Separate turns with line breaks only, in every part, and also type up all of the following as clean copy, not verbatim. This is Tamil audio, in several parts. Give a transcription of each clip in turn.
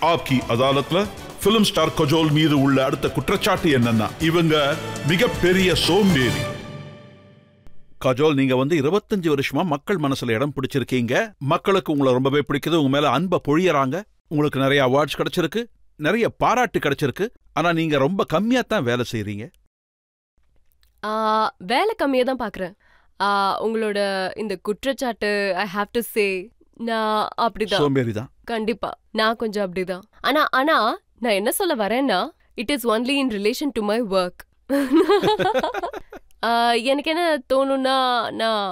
ஆப்கி அதாலத்ல பிலிம் ஸ்டார் கஜோல் மீது உள்ள அடுத்த குற்றச்சாட்டு என்னன்னா இவங்க மிகப்பெரிய சோம்பேறி. கஜோல், நீங்க 25 வருஷமா மக்கள் மனசுல இடம் பிடிச்சிருக்கீங்க. மக்களுக்கு உங்களை ரொம்பவே பிடிக்குது. உங்க மேல அன்பை பொழியறாங்க. உங்களுக்கு நிறைய அவார்ட்ஸ் கிடைச்சிருக்கு, நிறைய பாராட்டு கிடைச்சிருக்கு. ஆனா நீங்க ரொம்ப கம்மியா தான் வேலை செய்றீங்க.
வேலை கம்மியா தான் பாக்குறேன். உங்களோட இந்த குற்றச்சாட்டு ஐ ஹாவ் டு சே நான் அப்படிதான்.
சோம்பேறிதான்.
கண்டிப்பா நான் கொஞ்சம் அப்படிதான். ஆனா நான் என்ன சொல்ல வரேன்னா, it is only in relation to my work. எனக்கு என்ன தோணும்னா, நான்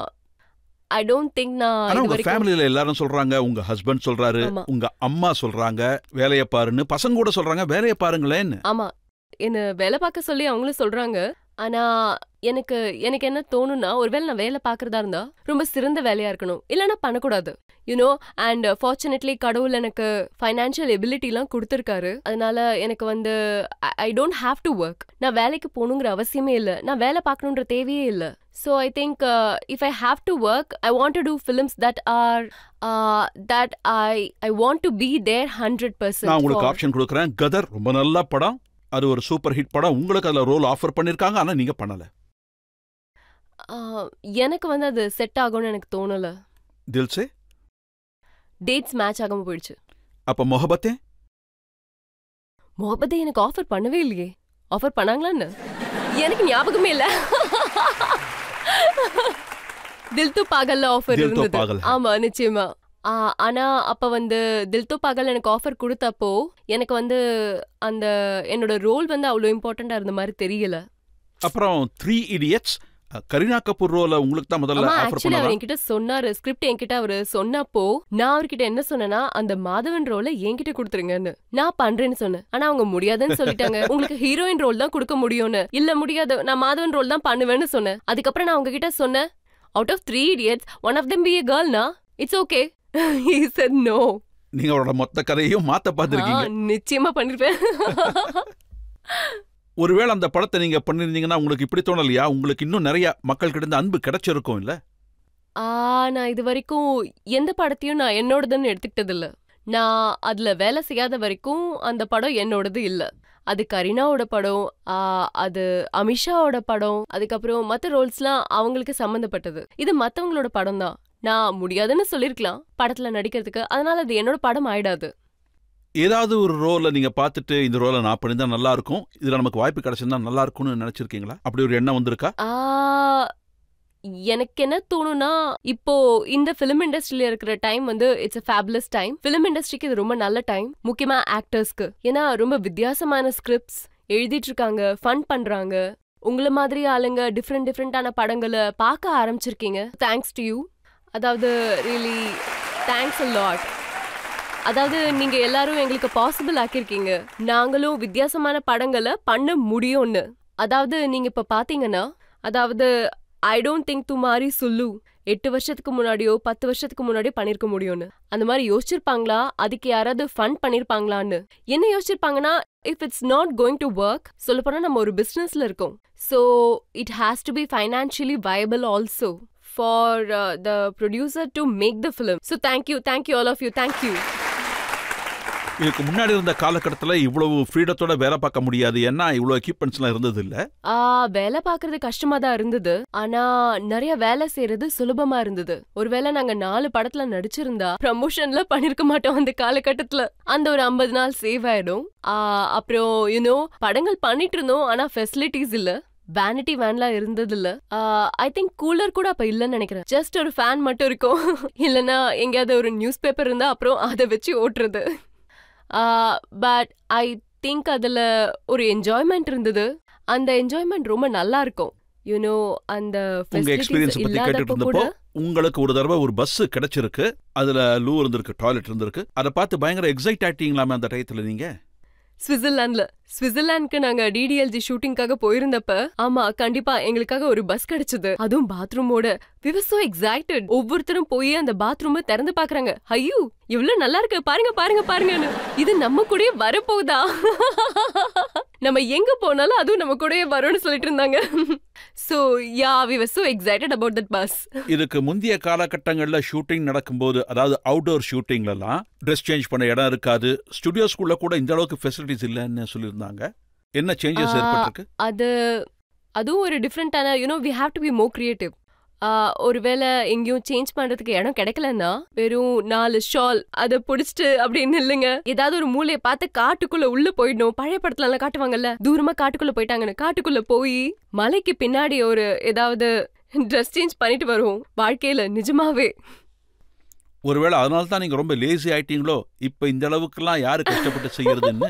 ஐ டோன்ட் திங்க் நான்
உங்க ஃபேமிலில எல்லாரும் சொல்றாங்க, உங்க ஹஸ்பண்ட் சொல்றாரு, உங்க அம்மா சொல்றாங்க வேலைய பாருன்னு, பசங்க கூட சொல்றாங்க வேலைய பாருங்களேன்னு.
ஆமா, என்ன வேலை பார்க்க சொல்லி அவங்களும் சொல்றாங்க. ஆனா எனக்கு என்ன தோணும்னா, ஒருவேளை நான் வேலை பார்க்கறதா இருந்தா ரொம்ப சிறந்த வேலையா இருக்கணும், இல்லைன்னா பண்ணக்கூடாது. யூனோ, அண்ட் ஃபார்ச்சுனேட்லி கடவுள் எனக்கு ஃபைனான்சியல் எபிலிட்டிலாம் கொடுத்துருக்காரு. அதனால எனக்கு I don't have to work. நான் வேலைக்கு போகணுங்கிற அவசியமே இல்லை, நான் வேலை பார்க்கணுன்ற தேவையே இல்லை. So I think if I have to work, I want to do films that are that I want to be there 100%.
நான் உங்களுக்கு ஆப்ஷன் கொடுக்குறேன். கதர் ரொம்ப நல்ல படம், அது ஒரு சூப்பர் ஹிட் படம். உங்களுக்கு அதுல ரோல் ஆஃபர் பண்ணிருக்காங்க, ஆனா நீங்க பண்ணல.
எனக்கு அது செட் ஆகும்னு எனக்கு தோணல.
தில்சே
டேட்ஸ் மேட்ச் ஆகாம போயிடுச்சு.
அப்ப மொஹபத்தே
எனக்கு ஆஃபர் பண்ணவே இல்லையே. ஆஃபர் பண்ணாங்களான்னு எனக்கு ஞாபகமே இல்ல. தில் தோ பாகல்ல ஆஃபர் இருந்தது. ஆமா, நிச்சயமா. ஆனா அப்ப தில் தோ பாகல் எனக்கு ஆஃபர் கொடுத்தப்போ எனக்கு அந்த என்னோட ரோல் அவ்வளவு இம்பார்ட்டண்டா இருந்த மாதிரி தெரியல.
அப்புறம் 3 Idiots கரீனா கபூர் ரோல உங்களுக்கு தான் முதல்ல ஆஃபர் பண்ணாரு.
அவர் என்கிட்ட சொன்னாரு, ஸ்கிரிப்ட் என்கிட்ட அவர் சொன்னப்போ நான் அவர்கிட்ட என்ன சொன்னேன்னா, அந்த மாதவன் ரோல என்கிட்ட கொடுத்துருங்கன்னு நான் பண்றேன்னு சொன்னேன். ஆனா அவங்க முடியாதுன்னு சொல்லிட்டாங்க. உங்களுக்கு ஹீரோயின் ரோல் தான் கொடுக்க முடியும்னு. இல்ல முடியாது, நான் மாதவன் ரோல் தான் பண்ணுவேன்னு சொன்னேன். அதுக்கப்புறம் நான் உங்ககிட்ட சொன்னேன், out of 3 Idiots one of them be a girl na, it's okay. He said no.
நீங்க அவரோட மொத்த கதையையும் மாத்த பாத்துருக்கீங்க.
நிச்சயமா பண்ணிருப்பேன்.
ஒருவேளை அந்த படத்தை நீங்க பண்ணிருந்தீங்கன்னா உங்களுக்கு இப்படி தோணலையா? உங்களுக்கு இன்னும் நிறைய மக்கள் கிட்ட அன்பு கிடைச்சிருக்கும் இல்ல?
நான் இது வரைக்கும் எந்த படத்தையும் நான் என்னோடதுன்னு எடுத்துக்கிட்டது இல்ல. நான் அதுல வேலை செய்யாத வரைக்கும் அந்த படம் என்னோடது இல்ல. அது கரீனாவோட படம், அது அமிஷாவோட படம், அதுக்கப்புறம் மற்ற ரோல்ஸ்லாம் அவங்களுக்கு சம்பந்தப்பட்டது. இது மத்தவங்களோட படம் தான். நான் முடியாதுன்னு சொல்லிருக்கலாம் படத்துல நடிக்கிறதுக்கு, அதனால அது என்னோட படம் ஆயிடாது.
ஏதாவது ஒரு ரோல நீங்க பாத்துட்டு இந்த ரோல நான் பண்ணிருந்தா நல்லா இருக்கும், இதுல நமக்கு வாய்ப்பு கிடைச்சிருந்தா நல்லா இருக்கும்னு நினைச்சிருக்கீங்களா? அப்படி ஒரு எண்ணம் வந்திருக்கா?
எனக்கு என்ன தோணும்னா, இப்போ இந்த பிலிம் இண்டஸ்ட்ரியில இருக்கிற time it's a fabulous time. Film இண்டஸ்ட்ரிக்கு இது ரொம்ப நல்ல டைம், முக்கியமா ஆக்டர்ஸ்க்கு. ஏன்னா ரொம்ப வித்தியாசமான ஸ்கிரிப்ட்ஸ் எழுதிட்டு இருக்காங்க, ஃபன் பண்றாங்க. உங்களை மாதிரி ஆளுங்க டிஃப்ரெண்டான படங்களை பார்க்க ஆரம்பிச்சிருக்கீங்க. Thanks to you. அதாவது ரியலி தேங்க்ஸ் a lot. அதாவது நீங்க எல்லாரும் எங்களுக்கு பாசிபிள் ஆக்கிருக்கீங்க. நாங்களும் வித்தியாசமான படங்களை பண்ண முடியும்னு. அதாவது நீங்க இப்ப பாத்தீங்கன்னா, அதாவது ஐ டோன்ட் திங்க் துமாரி சொல்லு 8 வருஷத்துக்கு முன்னாடியோ 10 வருஷத்துக்கு முன்னாடியோ பண்ணிருக்க முடியும்னு. அந்த மாதிரி யோசிச்சிருப்பாங்களா? அதுக்கு யாராவது ஃபண்ட் பண்ணிருப்பாங்களான்னு. என்ன யோசிச்சிருப்பாங்கன்னா, if it's not going to work, சொல்ல போனா நம்ம ஒரு பிசினஸ்ல இருக்கோம். So it has to be financially viable also for the producer to make the film. So thank you all of you, thank you.
இதுக்கு முன்னாடி இருந்த காலகட்டத்துல இவ்வளவு ஃப்ரீடத்தோட வேலை பார்க்க முடியாது, ஏன்னா இவ்வளவு எக்யூப்மெண்ட்ஸ் எல்லாம் இருந்தது இல்ல.
வேலை பார்க்கறது கஷ்டமா தான் இருந்தது, ஆனா நிறைய வேலை செய்யறது சுலபமா இருந்தது. ஒருவேளை நாங்க 4 படத்துல நடிச்சிருந்தா ப்ரமோஷன்ல பண்ணிருக்க மாட்டோம் அந்த காலகட்டத்துல. அந்த ஒரு 50 நாள் சேவ் ஆயிடும். அப்புறம் யூனோ படங்கள் பண்ணிட்டு இருந்தோம், ஆனா ஃபெசிலிட்டிஸ் இல்ல. வேனிட்டி வேன்லாம் இருந்தது இல்ல. ஐ திங்க் கூலர் கூட அப்ப இல்லன்னு நினைக்கிறேன். ஜஸ்ட் ஒரு ஃபேன் மட்டும் இருக்கும். இல்லனா எங்கேயாவது ஒரு நியூஸ் பேப்பர் இருந்தா அப்புறம் அதை வச்சு ஓட்டுறது. பட் ஐ திங்க் அதுல ஒரு என்ஜாய்மெண்ட் இருந்தது. அந்த என்ஜாய்மெண்ட் ரொம்ப நல்லா இருக்கும். யூனோ அந்த
எக்ஸ்பீரியன்ஸ் பத்தி கேட்டுட்டு இருந்தப்போ உங்களுக்கு ஒரு தடவை ஒரு பஸ் கிடைச்சிருக்கு, அதுல லூ இருந்திருக்கு, டாய்லெட் இருந்திருக்கு. அதை பார்த்து பயங்கர எக்ஸைட் ஆயிட்டீங்களாமே அந்த டயத்துல நீங்க?
ஸ்விட்சர்லாந்துக்கு நாங்க டிடிஎல்ஜி ஷூட்டிங்காக போயிருந்தப்ப, ஆமா கண்டிப்பா எங்களுக்காக ஒரு பஸ் கிடைச்சது, அதுவும் பாத்ரூமோட. we were so excited. ஒவ்வொருத்தரும் போய் அந்த பாத்ரூமை திறந்து பாக்குறாங்க. ஐயோ இவ்வளவு நல்லா இருக்கு, பாருங்கன்னு. இது நம்ம கூடயே வரப்போகுதா? நம்ம எங்க போனாலும் அதுவும் நம்ம கூடயே வரும்னு சொல்லிட்டு இருந்தாங்க. So yeah, we were so excited about that bus.
இதுக்கு முந்தைய காலகட்டங்கள்ல ஷூட்டிங் நடக்கும்போது, அதாவது அவுட்டோர் ஷூட்டிங்லலாம் ட்ரெஸ் சேஞ்ச் பண்ண இடம் இருக்காது, ஸ்டுடியோஸ்குள்ள கூட இந்த அளவுக்கு ஃபெசிலிட்டிஸ் இல்லைன்னு சொல்லியிருந்தாங்க. என்ன சேஞ்சஸ் ஏற்பட்டிருக்கு?
அதுவும் ஒரு டிஃப்ரெண்டான, we have to be more creative. ஒருவேளை எங்கேயும் சேஞ்ச் பண்றதுக்கு இடம் கிடைக்கலன்னா வெறும் 4 ஷால் அதை பிடிச்சிட்டு அப்படின்னு இல்லைங்க, ஏதாவது ஒரு மூலையை பார்த்து காட்டுக்குள்ள உள்ள போயிடணும். பழைய படத்துல எல்லாம் காட்டுவாங்கல்ல, தூரமா காட்டுக்குள்ள போயிட்டாங்கன்னு, காட்டுக்குள்ள போய் மலைக்கு பின்னாடி ஒரு ஏதாவது ட்ரெஸ் சேஞ்ச் பண்ணிட்டு வருவோம். வாழ்க்கையில நிஜமாவே
ஒருவேளை அதனால தான் நீங்க ரொம்ப லேசி ஆயிட்டீங்களோ? இப்ப இந்த அளவுக்குலாம் யாரு கஷ்டப்பட்டு செய்யறதுன்னு.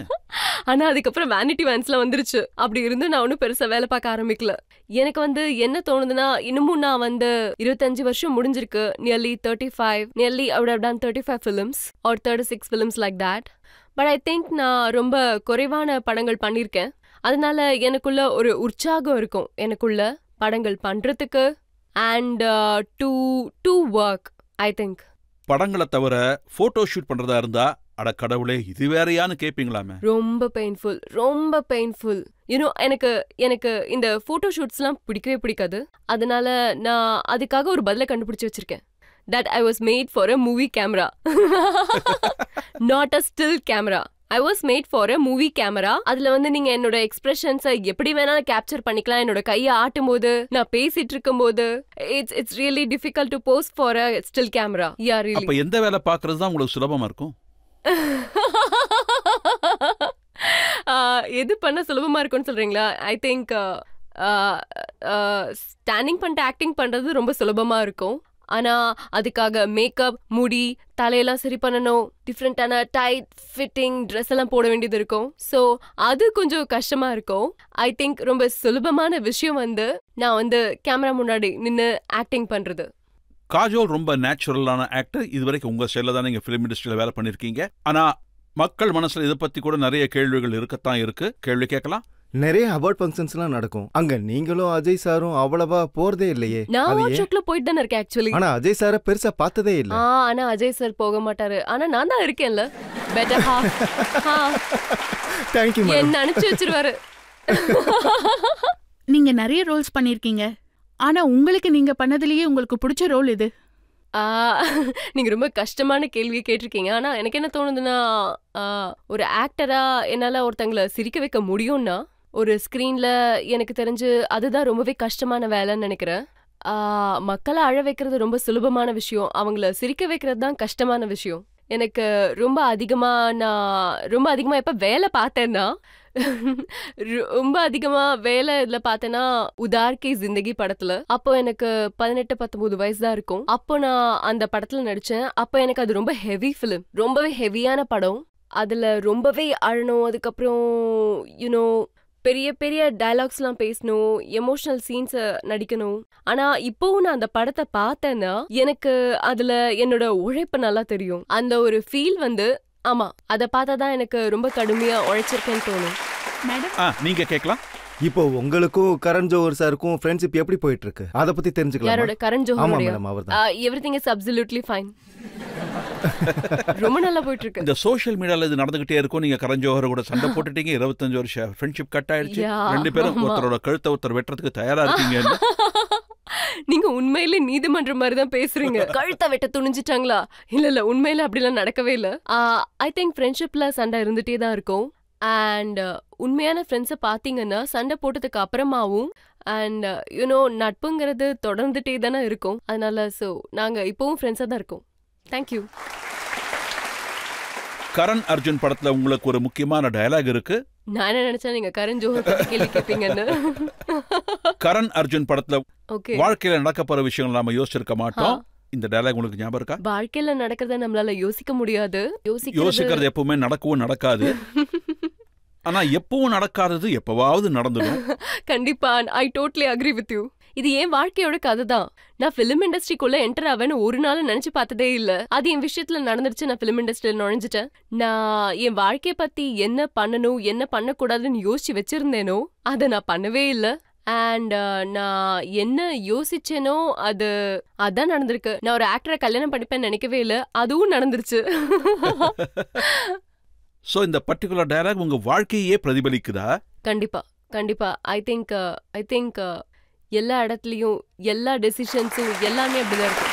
ஆனா அதுக்கப்புறம் வேனிட்டி வேன்ஸ்லாம் வந்துருச்சு. அப்படி இருந்து நான் ஒன்னும் பெருசா வேலை பார்க்க ஆரம்பிக்கல. எனக்கு என்ன தோணுதுன்னா, இன்னமும் நான் 25 வருஷம் முடிஞ்சிருக்கு. Nearly 35, nearly I would have done 35 films or 36 films like that. But I think நான் ரொம்ப குறைவான படங்கள் பண்ணிருக்கேன். அதனால எனக்குள்ள ஒரு உற்சாகம் இருக்கும், எனக்குள்ள படங்கள் பண்றதுக்கு and to work, I think.
படங்களை தவிர போட்டோ ஷூட் பண்றதா இருந்தா, அட கடவுளே இது வேறையான்னு கேப்பீங்களாமே?
ரொம்ப பெயின்ஃபுல். எனக்கு இந்த போட்டோ ஷூட்ஸ்லாம் பிடிக்கவே பிடிக்காது. அதனால நான் அதுக்காக ஒரு பதிலை கண்டுபிடிச்சு வச்சிருக்கேன். That I was made for a movie camera. Not a still camera. I was made for a movie camera. அதுல நீங்க என்னோட எக்ஸ்பிரஷன்ஸை எப்படி வேணாலும் கேப்சர் பண்ணிக்கலாம். என்னோட கையை ஆட்டும் போது, நான் பேசிட்டு இருக்கும் போது, it's really difficult to pose for a still camera. Yeah, really.
அப்ப எந்த வேலை பார்க்கிறது தான் உங்களுக்கு சுலபமா இருக்கும்?
எது பண்ண சுலபமா இருக்கும்னு சொல்றீங்களா? ஐ திங்க் ஸ்டாண்டிங் பண்ணிட்டு ஆக்டிங் பண்றது ரொம்ப சுலபமா இருக்கும். ஆனா அதுக்காக மேக்கப், முடி, தலையெல்லாம் சரி பண்ணணும், டிஃப்ரெண்டான டைட் ஃபிட்டிங் ட்ரெஸ் எல்லாம் போட வேண்டியது இருக்கும். ஸோ அது கொஞ்சம் கஷ்டமா இருக்கும். ஐ திங்க் ரொம்ப சுலபமான விஷயம் நான் கேமரா முன்னாடி நின்று ஆக்டிங் பண்றது.
காஜோல் ரொம்ப நேச்சுரலான ஆக்டர். இது வரைக்கும் உங்க ஸ்டைல தான் நீங்க ஃபிலிம் இண்டஸ்ட்ரியில வேலை பண்ணிருக்கீங்க. ஆனா மக்கள் மனசுல இதை பத்தி கூட நிறைய கேள்விகள் இருக்கத்தான் இருக்கு. கேள்வி கேட்கலாம்.
நிறைய அவார்ட் ஃபங்க்ஷன்ஸ்லாம் நடக்கும். அங்க நீங்களும் அஜய் சாரும் அவ்வளவா போறதே இல்லையே?
நான் ஷோக்ல போயிட்டு தானே இருக்கேன் ஆக்சுவலி.
ஆனா அஜய் சார பெருசா பார்த்ததே இல்ல.
ஆனா அஜய் சார் போக மாட்டாரு. ஆனா நான் தான் இருக்கேன்ல. Better
Thank you madam.
என்ன அனுப்பிச்சு வச்சிருவாரு.
நீங்க நிறைய ரோல்ஸ் பண்ணிருக்கீங்க. ஆனா உங்களுக்கு நீங்க பண்ணதுலயே உங்களுக்கு பிடிச்ச ரோல் எது?
நீங்க ரொம்ப கஷ்டமான கேள்வி கேட்டிருக்கீங்க. ஆனா எனக்கு என்ன தோணுதுன்னா, ஒரு ஆக்டரா என்னால ஒருத்தங்களை சிரிக்க வைக்க முடியும்னா, ஒரு ஸ்கிரீன்ல எனக்கு தெரிஞ்சு அதுதான் ரொம்பவே கஷ்டமான வேலைன்னு நினைக்கிறேன். மக்களை அழ வைக்கிறது ரொம்ப சுலபமான விஷயம், அவங்கள சிரிக்க வைக்கிறது தான் கஷ்டமான விஷயம். எனக்கு ரொம்ப அதிகமா எப்ப வேலை பார்த்தேன்னா, ரொம்ப அதிகமா வேலை இதுல பார்த்தேன்னா உதார் கி ஜிந்தகி படத்துல. அப்போ எனக்கு 18-19 வயசு தான் இருக்கும். அப்போ நான் அந்த படத்துல நடிச்சேன். அப்போ எனக்கு அது ரொம்ப ஹெவி ஃபிலிம், ரொம்பவே ஹெவியான படம். அதுல ரொம்பவே அழணும். அதுக்கப்புறம் பெரிய பெரிய டயலாக்ஸ்லாம் பேசணும், எமோஷனல் சீன்ஸை நடிக்கணும். ஆனா இப்போவும் நான் அந்த படத்தை பார்த்தேன்னா எனக்கு அதுல என்னோட உழைப்பு நல்லா தெரியும். அந்த ஒரு ஃபீல் ஆமா, அதை பார்த்தாதான் எனக்கு ரொம்ப கடுமையா உழைச்சிருக்கேன்னு தோணும்.
நீங்க கேட்கலாம்.
இப்போ உங்களுக்கும் கரண் ஜோஹர் சாருக்கும் ஃப்ரெண்ட்ஷிப் எப்படி போயிட்டு இருக்கு? அத பத்தி தெரிஞ்சுக்கலாம்.
யாரோட? கரண் ஜோஹர்.
ஆமா மேடம், அவர்தான்.
Everything is absolutely fine. ரொம்ப நல்லா போயிட்டு இருக்கு.
இந்த சோஷியல் மீடியால இது நடந்துகிட்டே இருக்கும். நீங்க கரண் ஜோஹர் கூட சண்டை போட்டுட்டீங்க. 25 வருஷம் ஃப்ரெண்ட்ஷிப் கட் ஆயிடுச்சு. ரெண்டு பேரும் ஒருத்தரோட கழுத்தை ஒருத்தர் வெட்டுறதுக்கு தயாரா இருக்கீங்க.
நீங்க உண்மையிலே நீதிமன்றம் மாதிரி தான் பேசுறீங்க. கழுத்தை வெட்ட துணிஞ்சிட்டாங்களா? இல்ல உண்மையில அப்படிலாம் நடக்கவே இல்ல. ஐ திங்க் ஃப்ரெண்ட்ஷிப்ல சண்டை இருந்துட்டே தான் இருக்கும். அண்ட் உண்மையான ஃப்ரெண்ட்ஸை பார்த்தீங்கன்னா சண்டை போட்டதுக்கு அப்புறமாவும் அண்ட் நட்புங்கிறது தொடர்ந்துட்டே தானே இருக்கும். அதனால நாங்க இப்பவும் ஃப்ரெண்ட்ஸா தான் இருக்கோம். தேங்க்யூ.
கரண் அர்ஜுன் படத்துல உங்களுக்கு ஒரு முக்கியமான டயலாக் இருக்கு.
நான் என்ன நினைச்சேன் நீங்க கரண் ஜோஹர் பத்தி கேள்வி கேட்பீங்கன்னு.
கரண் அர்ஜுன் படத்துல வாழ்க்கையில நடக்க போற விஷயங்கள் நாம யோசிச்சிருக்க மாட்டோம். இந்த டயலாக் உங்களுக்கு ஞாபகம் இருக்கா?
வாழ்க்கையில நடக்கிறத நம்மளால யோசிக்க முடியாது.
யோசிக்கிறது எப்பவுமே நடக்கவும் நடக்காது. ஆனா எப்பவும் நடக்காதது எப்பவாவது நடந்துடும்.
கண்டிப்பா. I totally agree with you. இது என் வாழ்க்கையோட கதை தான். நான் பிலிம் இண்டஸ்ட்ரிக்குள்ள என்டர் ஆவேன்னு ஒரு நாள் நினைச்சு பார்த்ததே இல்ல. அது என் விஷயத்துல நடந்துருச்சு. நான் பிலிம் இண்டஸ்ட்ரியில நுழைஞ்சிட்டேன். நான் என் வாழ்க்கைய பத்தி என்ன பண்ணணும் என்ன பண்ணக்கூடாதுன்னு யோசிச்சு வச்சிருந்தேனோ அதை நான் பண்ணவே இல்லை. அண்ட் நான் என்ன யோசிச்சேனோ அதான் நடந்திருக்கு. நான் ஒரு ஆக்டரை கல்யாணம் பண்ணிப்பேன்னு நினைக்கவே இல்லை. அதுவும் நடந்துருச்சு.
சோ இந்த பர்டிகுலர் டயலாக் உங்க வாழ்க்கையே பிரதிபலிக்குதா?
கண்டிப்பா கண்டிப்பா. ஐ திங்க் எல்லா இடத்துலயும் எல்லா டெசிஷன்ஸும் எல்லாமே அப்படிதான் இருக்கு.